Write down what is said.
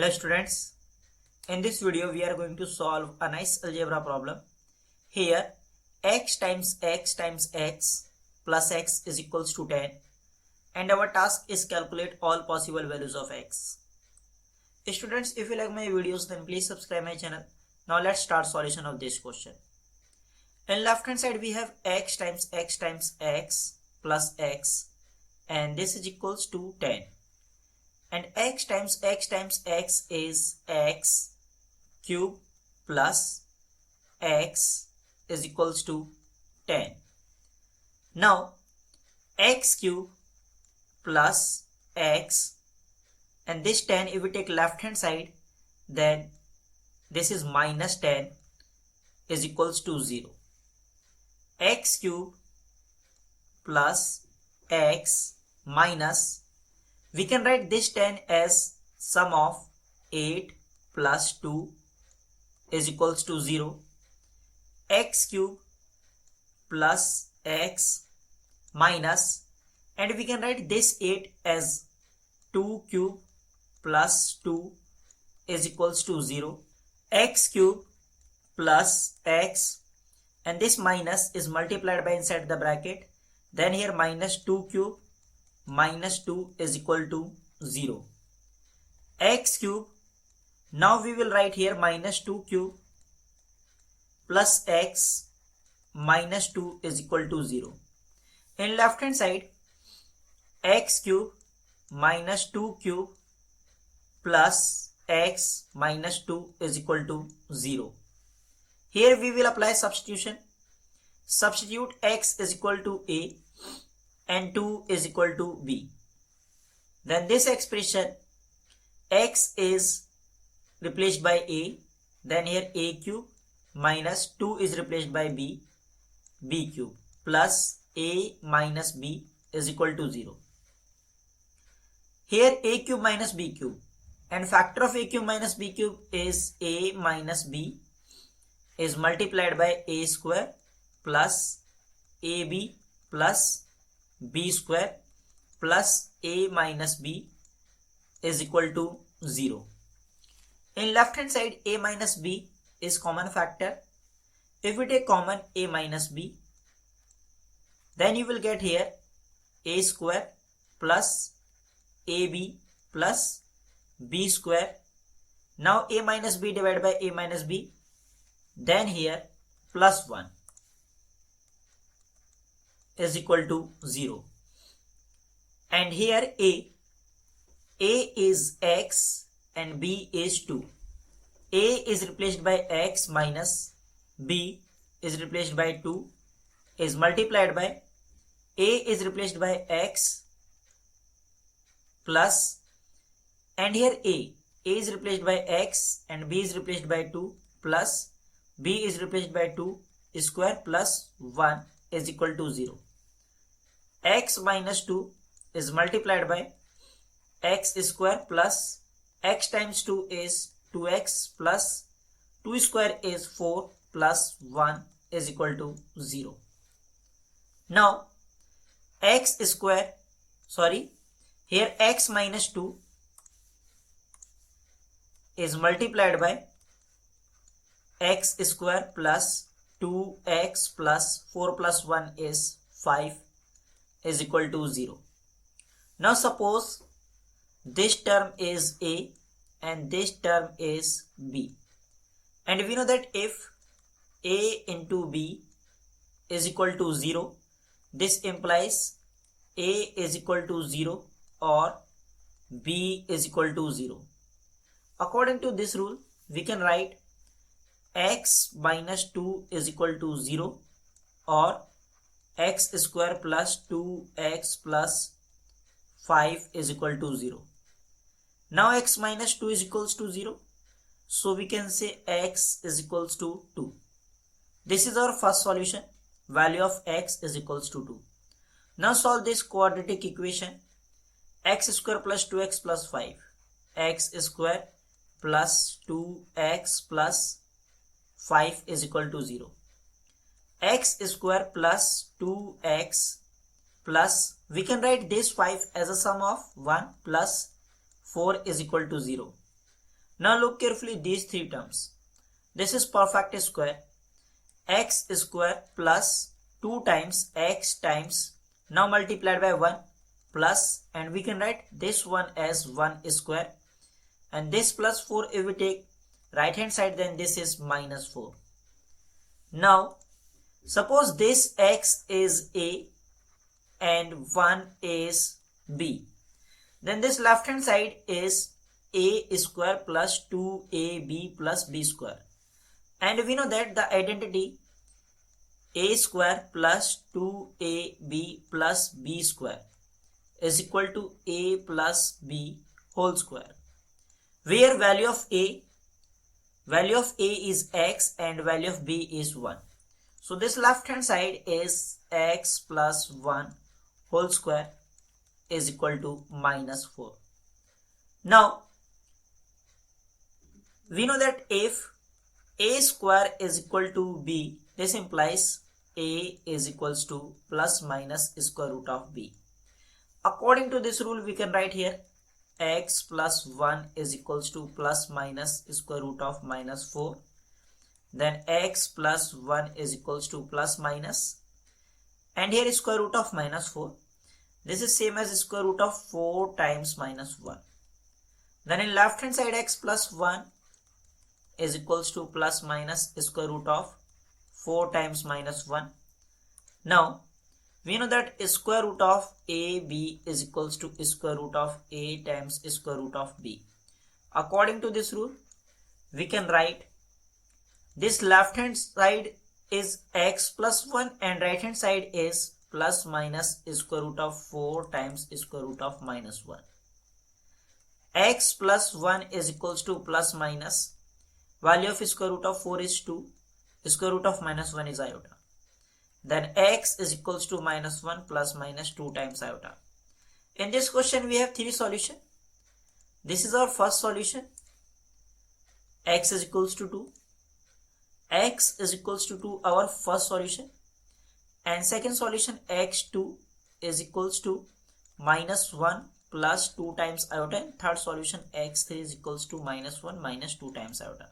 Hello students, in this video we are going to solve a nice algebra problem. Here x times x times x plus x is equals to 10 and our task is calculate all possible values of x. Students, if you like my videos then please subscribe my channel. Now let's start solution of this question. In left hand side we have x times x times x plus x and this is equals to 10. And x times x is x cube plus x is equals to 10. Now x cube plus x and this 10, if we take left hand side then this is minus 10 is equals to 0. X cube plus x minus, we can write this 10 as sum of 8 plus 2 is equals to 0. X cube plus x minus, and we can write this 8 as 2 cube plus 2 is equals to 0. X cube plus x and this minus is multiplied by inside the bracket. Then here minus 2 cube minus 2 is equal to 0. X cube, now we will write here minus 2 cube plus x minus 2 is equal to 0. In left hand side, x cube minus 2 cube plus x minus 2 is equal to 0. Here we will apply substitution. Substitute x is equal to a and 2 is equal to b. Then this expression x is replaced by a, then here a cube minus 2 is replaced by b cube plus a minus b is equal to 0. Here a cube minus b cube and factor of a cube minus b cube is a minus b is multiplied by a square plus ab plus b square plus a minus b is equal to 0. In left hand side a minus b is common factor. If we take common a minus b, then you will get here a square plus ab plus b square. Now a minus b divided by a minus b, then here plus 1 is equal to 0. And here a is x and b is 2. A is replaced by x minus b is replaced by 2 is multiplied by a is replaced by x plus, and here a is replaced by x and b is replaced by 2 plus b is replaced by 2 square plus 1 is equal to 0. X minus 2 is multiplied by x square plus x times 2 is 2x plus 2 square is 4 plus 1 is equal to 0. Now x square, here x minus 2 is multiplied by x square plus 2x plus 4 plus 1 is 5 is equal to 0. Now suppose this term is a and this term is b, and we know that if a into b is equal to 0, this implies a is equal to 0 or b is equal to 0. According to this rule, we can write x minus 2 is equal to 0 or x square plus 2x plus 5 is equal to 0. Now x minus 2 is equals to 0. So we can say x is equals to 2. This is our first solution. Value of x is equals to 2. Now solve this quadratic equation. X square plus 2x plus 5. X square plus 2x plus 5 is equal to 0. X square plus 2x plus, we can write this 5 as a sum of 1 plus 4 is equal to 0. Now look carefully these three terms. This is perfect square. X square plus 2 times x times now multiplied by 1 plus, and we can write this one as 1 square, and this plus 4 if we take right hand side, then this is minus 4. Now suppose this x is a and 1 is b, then this left hand side is a square plus 2ab plus b square, and we know that the identity a square plus 2ab plus b square is equal to a plus b whole square, where value of a is x and value of b is 1. So this left hand side is x plus 1 whole square is equal to minus 4. Now we know that if a square is equal to b, this implies a is equals to plus minus square root of b. According to this rule, we can write here x plus 1 is equals to plus minus square root of minus 4. Then x plus 1 is equals to plus minus, and here is square root of minus 4. This is same as square root of 4 times minus 1. Then in left hand side, x plus 1 is equals to plus minus square root of 4 times minus 1. Now we know that square root of ab is equals to square root of a times square root of b. According to this rule, we can write this left hand side is x plus 1 and right hand side is plus minus square root of 4 times square root of minus 1. X plus 1 is equals to plus minus, value of square root of 4 is 2, square root of minus 1 is iota. Then x is equals to minus 1 plus minus 2 times iota. In this question we have three solutions. This is our first solution. X is equals to 2. X is equals to 2, our first solution. And second solution, x2 is equals to minus 1 plus 2 times iota. And third solution, x3 is equals to minus 1 minus 2 times iota.